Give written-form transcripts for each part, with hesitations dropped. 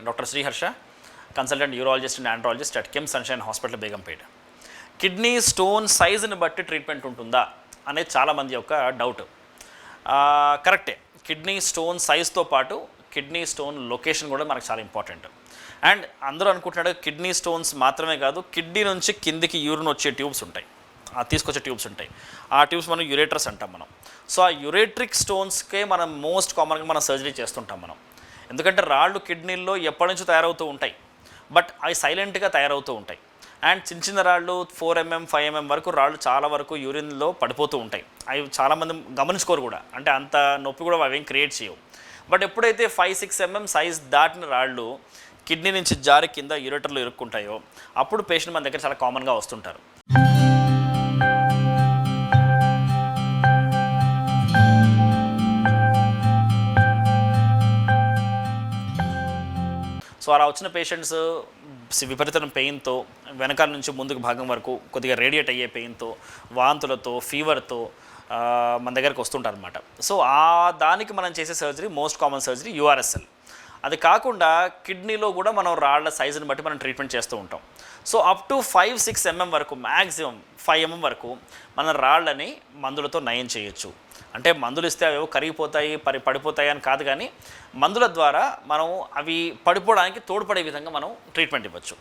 Doctor Sriharsha, consultant urologist and andrologist at KIMS sunshine hospital Begumpet. Kidney stone సైజుని బట్టి treatment ఉంటుందా అనేది చాలామంది యొక్క డౌట్. కరెక్టే, కిడ్నీ స్టోన్ సైజ్తో పాటు కిడ్నీ స్టోన్ లొకేషన్ కూడా మనకు చాలా ఇంపార్టెంట్. అండ్ అందరూ అనుకుంటున్నాడు కిడ్నీ స్టోన్స్ మాత్రమే కాదు, కిడ్నీ నుంచి కిందికి యూరిన్ వచ్చే ట్యూబ్స్ ఉంటాయి, తీసుకొచ్చే ట్యూబ్స్ ఉంటాయి. ఆ ట్యూబ్స్ మనం యురేటర్స్ అంటాం మనం. సో ఆ యురేట్రిక్ స్టోన్స్కే మనం మోస్ట్ కామన్గా మనం సర్జరీ చేస్తుంటాం మనం. ఎందుకంటే రాళ్ళు కిడ్నీల్లో ఎప్పటి నుంచో తయారవుతూ ఉంటాయి, బట్ అవి సైలెంట్గా తయారవుతూ ఉంటాయి. అండ్ చిన్న చిన్న రాళ్ళు 4 mm 5 mm వరకు రాళ్ళు చాలా వరకు యూరిన్లో పడిపోతూ ఉంటాయి. అవి చాలామంది గమనించుకోరు కూడా, అంటే అంత నొప్పి కూడా అవి ఏం క్రియేట్ చేయవు. బట్ ఎప్పుడైతే 5-6 mm సైజ్ దాటిన రాళ్ళు కిడ్నీ నుంచి జారి కింద యూరేటర్లో ఇరుక్కుంటాయో అప్పుడు పేషెంట్ మన దగ్గర చాలా కామన్గా వస్తుంటారు. సో అలా వచ్చిన పేషెంట్స్ విపరీతమైన పెయిన్తో, వెనకాల నుంచి ముందుకు భాగం వరకు కొద్దిగా రేడియేట్ అయ్యే పెయిన్తో, వాంతులతో, ఫీవర్తో మన దగ్గరకు వస్తుంటారు అనమాట. సో దానికి మనం చేసే సర్జరీ మోస్ట్ కామన్ సర్జరీ యూఆర్ఎస్ఎల్. అది కాకుండా కిడ్నీలో కూడా మనం రాళ్ల సైజుని బట్టి మనం ట్రీట్మెంట్ చేస్తూ ఉంటాం. సో అప్ టు 5-6 mm వరకు, మ్యాక్సిమం 5 mm వరకు మన రాళ్ళని మందులతో నయం చేయొచ్చు. అంటే మందులు ఇస్తే అవి కరిగిపోతాయి, పడిపోతాయి అని కాదు, కానీ మందుల ద్వారా మనం అవి పడిపోవడానికి తోడ్పడే విధంగా మనం ట్రీట్మెంట్ ఇవ్వచ్చు.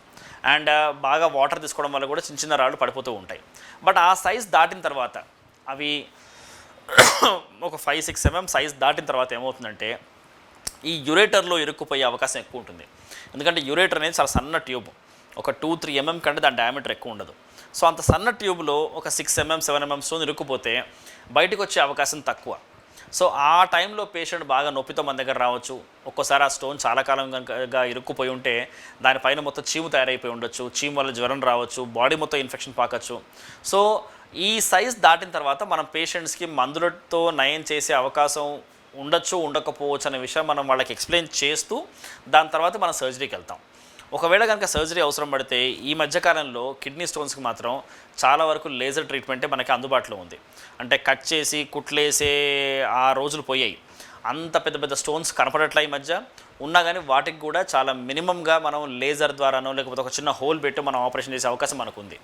అండ్ బాగా వాటర్ తీసుకోవడం వల్ల కూడా చిన్న చిన్న రాళ్ళు పడిపోతూ ఉంటాయి. బట్ ఆ సైజ్ దాటిన తర్వాత అవి ఒక 5-6 mm సైజ్ దాటిన తర్వాత ఏమవుతుందంటే ఈ యురేటర్లో ఇరుక్కుపోయే అవకాశం ఎక్కువ ఉంటుంది. ఎందుకంటే యురేటర్ అనేది చాలా సన్న ట్యూబ్, ఒక 2-3 mm కంటే దాని డయామీటర్ ఎక్కువ ఉండదు. సో అంత సన్న ట్యూబ్లో ఒక 6 mm 7 mm స్టోన్ ఇరుక్కుపోతే బయటకు వచ్చే అవకాశం తక్కువ. సో ఆ టైంలో పేషెంట్ బాగా నొప్పితో మన దగ్గర రావచ్చు. ఒక్కోసారి ఆ స్టోన్ చాలా కాలంగా ఇరుక్కుపోయి ఉంటే దానిపైన మొత్తం చీము తయారైపోయి ఉండొచ్చు, చీము వల్ల జ్వరం రావచ్చు, బాడీ మొత్తం ఇన్ఫెక్షన్ పాకచ్చు. సో ఈ సైజ్ దాటిన తర్వాత మనం పేషెంట్స్కి మందులతో నయం చేసే అవకాశం ఉండొచ్చు, ఉండకపోవచ్చు అనే విషయం మనం వాళ్ళకి ఎక్స్ప్లెయిన్ చేస్తూ దాని తర్వాత మనం సర్జరీకి వెళ్తాం. ఒకవేళ కనుక సర్జరీ అవసరం పడితే ఈ మధ్యకాలంలో కిడ్నీ స్టోన్స్కి మాత్రం చాలా వరకు లేజర్ ట్రీట్మెంటే మనకి అందుబాటులో ఉంది. అంటే కట్ చేసి కుట్లేసే ఆ రోజులు పోయాయి. అంత పెద్ద పెద్ద స్టోన్స్ కనపడట్లా ఈ మధ్య ఉన్నా, కానీ వాటికి కూడా చాలా మినిమంగా మనం లేజర్ ద్వారానో లేకపోతే ఒక చిన్న హోల్ పెట్టి మనం ఆపరేషన్ చేసే అవకాశం మనకు ఉంది.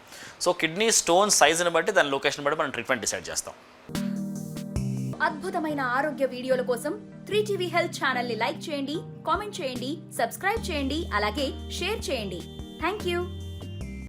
సో కిడ్నీ స్టోన్ సైజుని బట్టి దాని లొకేషన్ బట్టి మనం ట్రీట్మెంట్ డిసైడ్ చేస్తాం. అద్భుతమైన ఆరోగ్య వీడియోల కోసం 3TV హెల్త్ ఛానల్ ని లైక్ చేయండి, కామెంట్ చేయండి, సబ్స్క్రైబ్ చేయండి, అలాగే షేర్ చేయండి. Thank you.